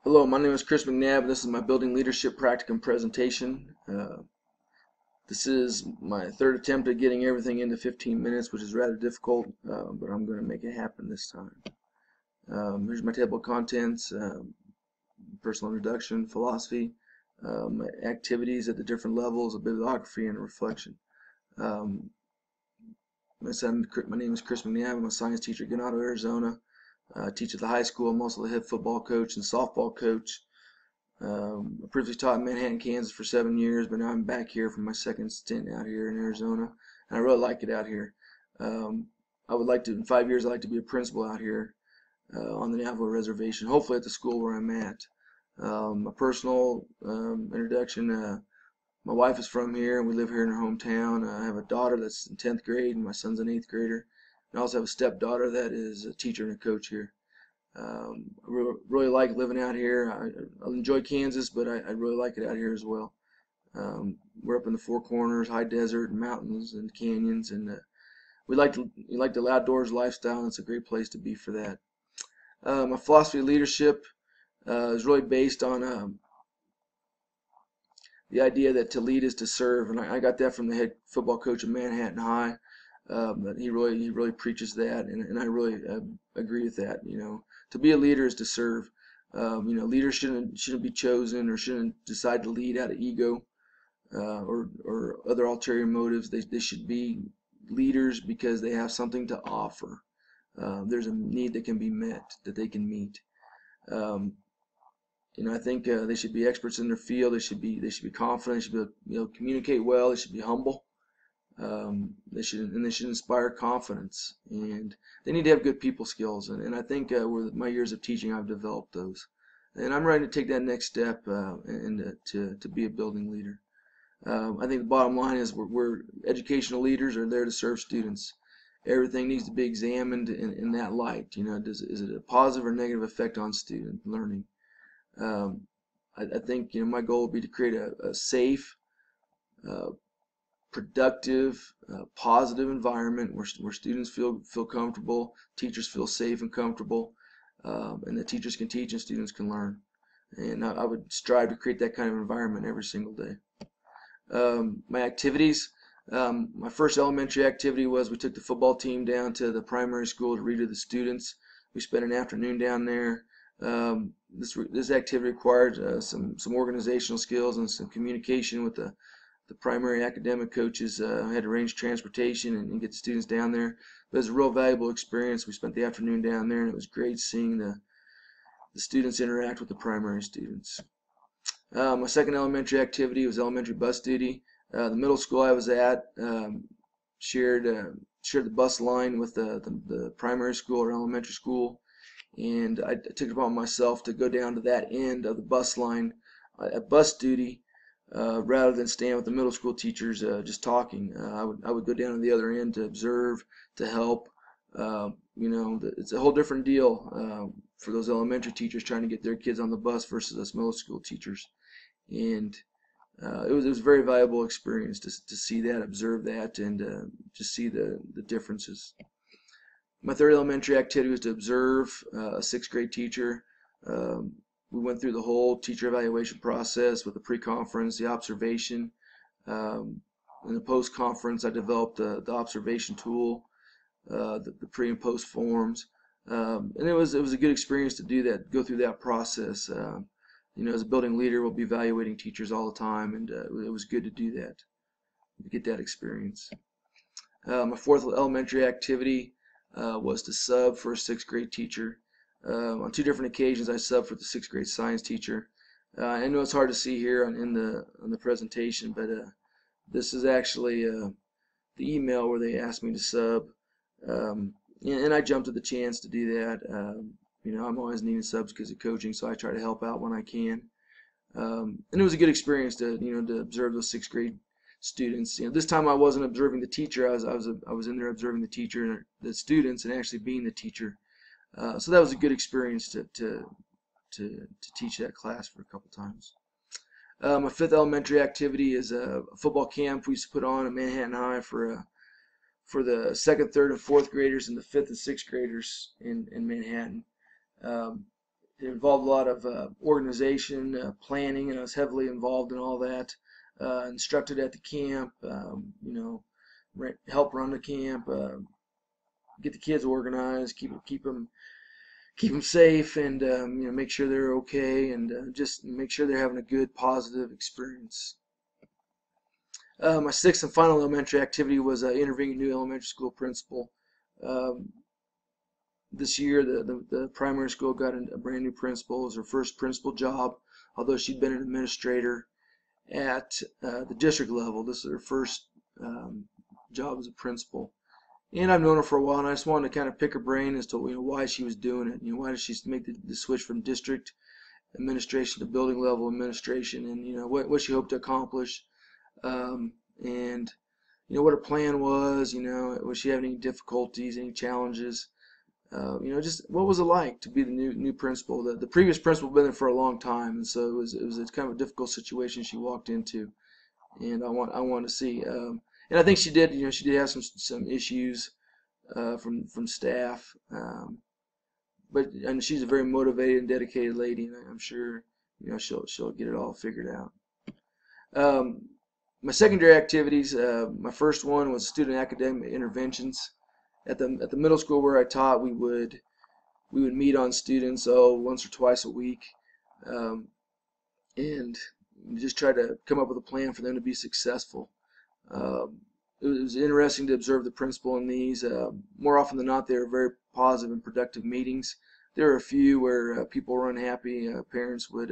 Hello, my name is Chris McNabb. This is my building leadership practicum presentation. This is my third attempt at getting everything into 15 minutes, which is rather difficult, but I'm going to make it happen this time. Here's my table of contents, personal introduction, philosophy, my activities at the different levels, a bibliography, and a reflection. My name is Chris McNabb. I'm a science teacher at Ganado, Arizona. I teach at the high school. I'm also the head football coach and softball coach. I previously taught in Manhattan, Kansas for 7 years, but now I'm back here for my second stint out here in Arizona, and I really like it out here. I would like to, in 5 years, I'd like to be a principal out here on the Navajo Reservation, hopefully at the school where I'm at. A personal introduction, my wife is from here, and we live here in her hometown. I have a daughter that's in 10th grade, and my son's an 8th grader. And I also have a stepdaughter that is a teacher and a coach here. I really like living out here. I enjoy Kansas, but I really like it out here as well. We're up in the Four Corners, high desert, and mountains, and canyons, and we like the outdoors lifestyle, and it's a great place to be for that. My philosophy of leadership is really based on the idea that to lead is to serve, and I got that from the head football coach at Manhattan High. He really preaches that, and I really agree with that. To be a leader is to serve. Leaders shouldn't be chosen or shouldn't decide to lead out of ego or other ulterior motives. They should be leaders because they have something to offer. There's a need that can be met, that they can meet. I think they should be experts in their field. They should be confident. They should be able to communicate well. They should be humble. They should inspire confidence, and they need to have good people skills. And I think with my years of teaching, I've developed those. And I'm ready to take that next step and to be a building leader. I think the bottom line is we're educational leaders are there to serve students. Everything needs to be examined in that light. Is it a positive or negative effect on student learning? I think my goal would be to create a safe, productive, positive environment where students feel comfortable, teachers feel safe and comfortable, and the teachers can teach and students can learn. And I would strive to create that kind of environment every single day. My activities. My first elementary activity was we took the football team down to the primary school to read to the students. We spent an afternoon down there. This activity required some organizational skills and some communication with the primary academic coaches. I had to arrange transportation and get the students down there. But it was a real valuable experience. We spent the afternoon down there, and it was great seeing the students interact with the primary students. My second elementary activity was elementary bus duty. The middle school I was at shared the bus line with the primary school or elementary school, and I took it upon myself to go down to that end of the bus line at bus duty. Rather than stand with the middle school teachers just talking, I would go down to the other end to observe, to help. It's a whole different deal for those elementary teachers trying to get their kids on the bus versus us middle school teachers. And it was a very valuable experience to see that, observe that, and just see the differences. My third elementary activity was to observe a sixth grade teacher. We went through the whole teacher evaluation process with the pre-conference, the observation. In the post-conference, I developed the observation tool, the pre and post forms. And it was a good experience to do that, go through that process. As a building leader, we'll be evaluating teachers all the time, and it was good to do that, to get that experience. My fourth elementary activity was to sub for a sixth grade teacher. On two different occasions, I subbed for the sixth grade science teacher. I know it's hard to see here on the presentation, but this is actually the email where they asked me to sub, and I jumped at the chance to do that. I'm always needing subs because of coaching, so I try to help out when I can. And it was a good experience to observe those sixth grade students. This time I wasn't observing the teacher. I was in there observing the teacher and the students, and actually being the teacher. So that was a good experience to teach that class for a couple times. My fifth elementary activity is a football camp we used to put on at Manhattan High for the second, third, and fourth graders and the fifth and sixth graders in Manhattan. It involved a lot of organization, planning, and I was heavily involved in all that. Instructed at the camp, help run the camp, get the kids organized, keep them safe, and make sure they're okay, and just make sure they're having a good, positive experience. My sixth and final elementary activity was interviewing a new elementary school principal. This year, the primary school got a brand new principal. It was her first principal job, although she'd been an administrator at the district level. This is her first job as a principal. And I've known her for a while, and I just wanted to kind of pick her brain as to why she was doing it. Why did she make the switch from district administration to building level administration, and what she hoped to accomplish, and what her plan was. Was she having any difficulties, any challenges? Just what was it like to be the new principal? The previous principal had been there for a long time, and so it was kind of a difficult situation she walked into, and I want to see. And I think she did. She did have some issues from staff, and she's a very motivated and dedicated lady, and I'm sure she'll get it all figured out. My secondary activities. My first one was student academic interventions. At the middle school where I taught, we would meet on students once or twice a week, and just try to come up with a plan for them to be successful. It was interesting to observe the principal in these. More often than not, they were very positive and productive meetings. There were a few where people were unhappy. Parents would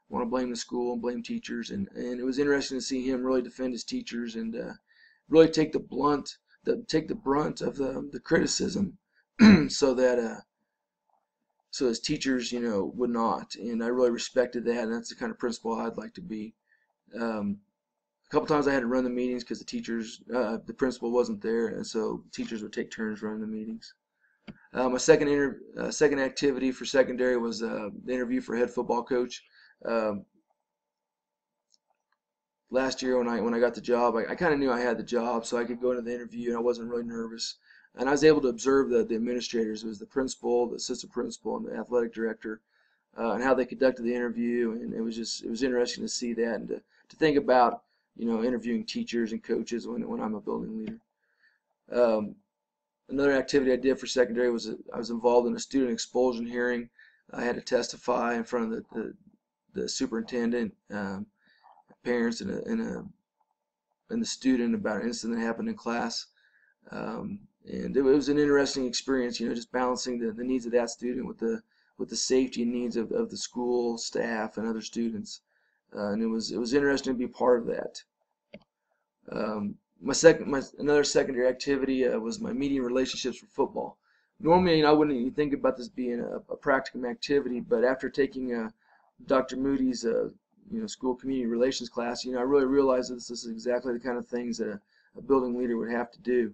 want to blame the school and blame teachers, and it was interesting to see him really defend his teachers and really take the brunt of the criticism, so that so his teachers would not. And I really respected that, and that's the kind of principal I'd like to be. A couple times I had to run the meetings because the principal wasn't there, and so teachers would take turns running the meetings. My second activity for secondary was the interview for head football coach. Last year when I got the job, I kind of knew I had the job, so I could go into the interview and I wasn't really nervous. And I was able to observe the administrators. It was the principal, the assistant principal, and the athletic director, and how they conducted the interview. And it was interesting to see that and to think about interviewing teachers and coaches when I'm a building leader. Another activity I did for secondary was I was involved in a student expulsion hearing. I had to testify in front of the superintendent, parents, and the student about an incident that happened in class. And it was an interesting experience, just balancing the needs of that student with the safety and needs of the school staff and other students. And it was interesting to be part of that. Another secondary activity was my media relationships for football. Normally, I wouldn't even think about this being a practicum activity, but after taking Dr. Moody's school community relations class, I really realized that this is exactly the kind of things that a building leader would have to do.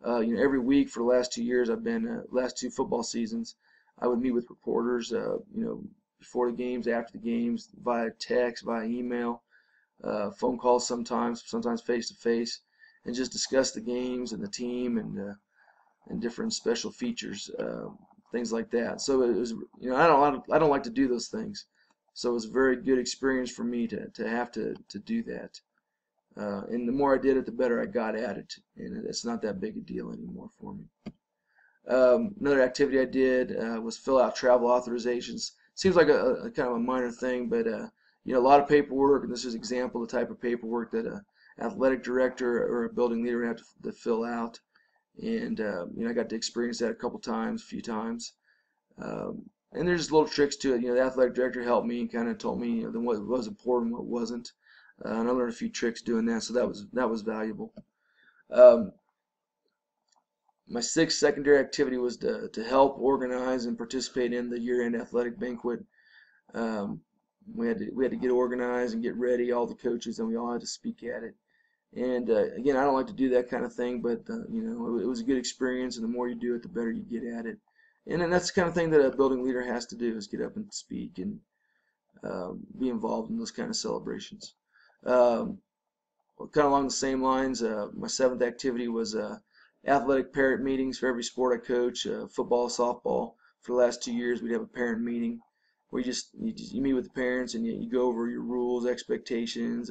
Every week for the last 2 years, last 2 football seasons, I would meet with reporters, before the games, after the games, via text, via email, phone calls sometimes face to face, and just discuss the games and the team and different special features, things like that. So it was, I don't like to do those things. So it was a very good experience for me to have to do that. And the more I did it, the better I got at it, and it's not that big a deal anymore for me. Another activity I did was fill out travel authorizations. Seems like a kind of a minor thing, but a lot of paperwork, and this is an example of the type of paperwork that an athletic director or a building leader would have to fill out. And I got to experience that a few times. And there's just little tricks to it. The athletic director helped me and kind of told me what was important, what wasn't. And I learned a few tricks doing that, so that was valuable. My sixth secondary activity was to help organize and participate in the year-end athletic banquet. We had to get organized and get ready, all the coaches, and we all had to speak at it. And again, I don't like to do that kind of thing, but it was a good experience, and the more you do it, the better you get at it. And then that's the kind of thing that a building leader has to do, is get up and speak and be involved in those kind of celebrations. Kind of along the same lines, my seventh activity was athletic parent meetings for every sport I coach, football, softball. For the last 2 years, we'd have a parent meeting. where you meet with the parents and you go over your rules, expectations,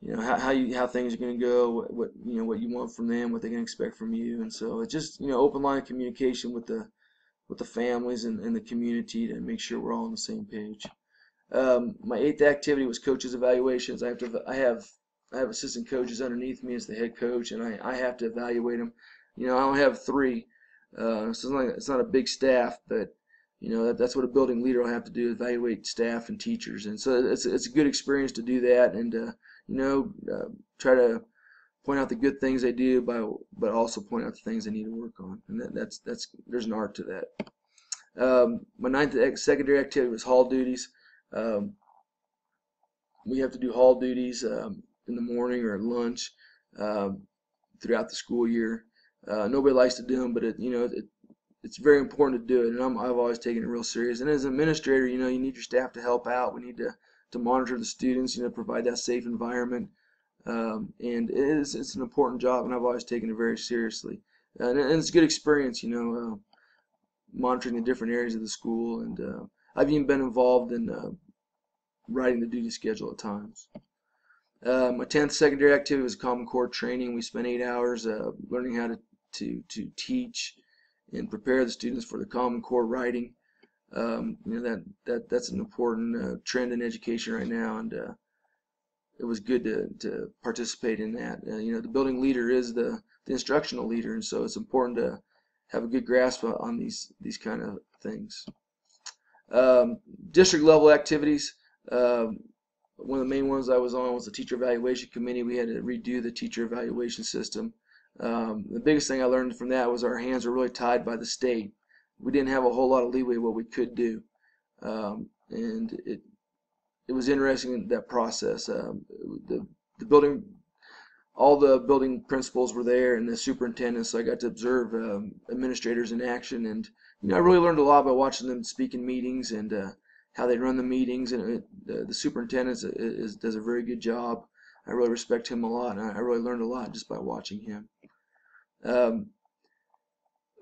how things are going to go, what you want from them, what they can expect from you. And so it's just open line of communication with the families and the community to make sure we're all on the same page. My 8th activity was coaches evaluations. I have assistant coaches underneath me as the head coach, and I have to evaluate them. I only have 3, so it's not a big staff, but that's what a building leader will have to do: evaluate staff and teachers. And so it's a good experience to do that, and try to point out the good things they do, but also point out the things they need to work on. And that's there's an art to that. My 9th secondary activity was hall duties. We have to do hall duties in the morning or at lunch throughout the school year. Nobody likes to do them, but it's very important to do it, and I've always taken it real serious. And as an administrator, you need your staff to help out. We need to monitor the students, provide that safe environment, and it's an important job, and I've always taken it very seriously. And it's a good experience, monitoring the different areas of the school, and I've even been involved in writing the duty schedule at times. My 10th secondary activity was Common Core training. We spent 8 hours learning how to teach and prepare the students for the Common Core writing. That's an important trend in education right now, and it was good to participate in that. The building leader is the instructional leader, and so it's important to have a good grasp on these kind of things. District level activities. One of the main ones I was on was the teacher evaluation committee. We had to redo the teacher evaluation system. The biggest thing I learned from that was our hands were really tied by the state. We didn't have a whole lot of leeway what we could do, and it was interesting in that process. All the building principals were there, and the superintendent, so I got to observe administrators in action, and I really learned a lot by watching them speak in meetings and how they run the meetings. And the superintendent does a very good job. I really respect him a lot, and I really learned a lot just by watching him.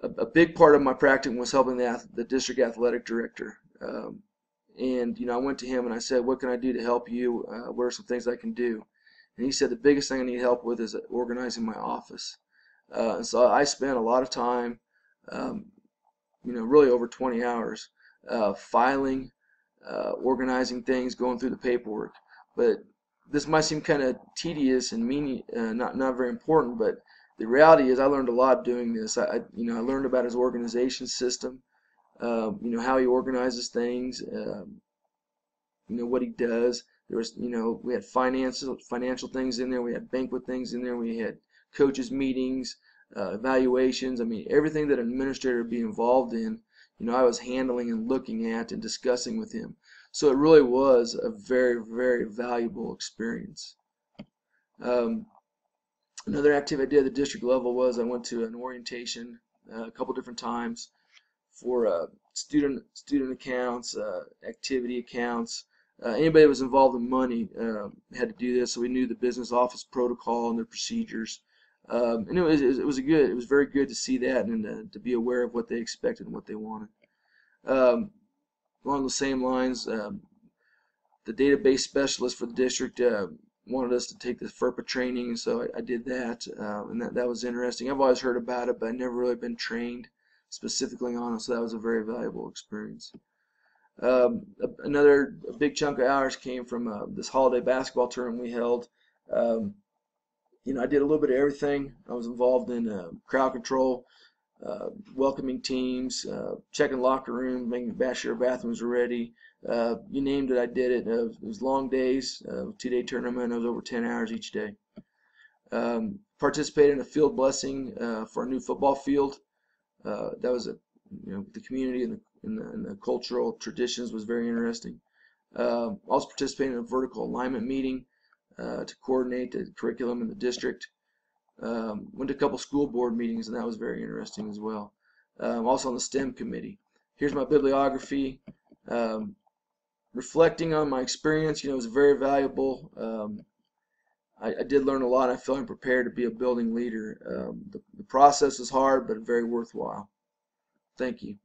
A big part of my practicing was helping the district athletic director. And I went to him and I said, "What can I do to help you? What are some things I can do?" And he said, "The biggest thing I need help with is organizing my office." And so I spent a lot of time, really over 20 hours, filing, organizing things, going through the paperwork. But this might seem kind of tedious and not very important, but the reality is I learned a lot doing this. I learned about his organization system, how he organizes things, what he does. There was, we had financial things in there. We had banquet things in there. We had coaches meetings, evaluations. I mean, everything that an administrator would be involved in, I was handling and looking at and discussing with him. So it really was a very, very valuable experience. Another activity I did at the district level was I went to an orientation a couple different times for student accounts, activity accounts. Anybody that was involved in money had to do this, so we knew the business office protocol and their procedures. And it was very good to see that and to be aware of what they expected and what they wanted. Along the same lines, the database specialist for the district wanted us to take the FERPA training, so I did that, and that was interesting. I've always heard about it, but I've never really been trained specifically on it, so that was a very valuable experience. Another big chunk of hours came from this holiday basketball tournament we held. I did a little bit of everything. I was involved in crowd control, welcoming teams, checking locker rooms, making sure bathrooms were ready. You named it, I did it. It was long days, 2-day tournament. It was over 10 hours each day. Participated in a field blessing for a new football field. That was the community and the cultural traditions was very interesting. Also participated in a vertical alignment meeting to coordinate the curriculum in the district. Went to a couple school board meetings, and that was very interesting as well. Also on the STEM committee. Here's my bibliography. Reflecting on my experience, it was very valuable. I did learn a lot. I feel I'm prepared to be a building leader. The process is hard, but very worthwhile. Thank you.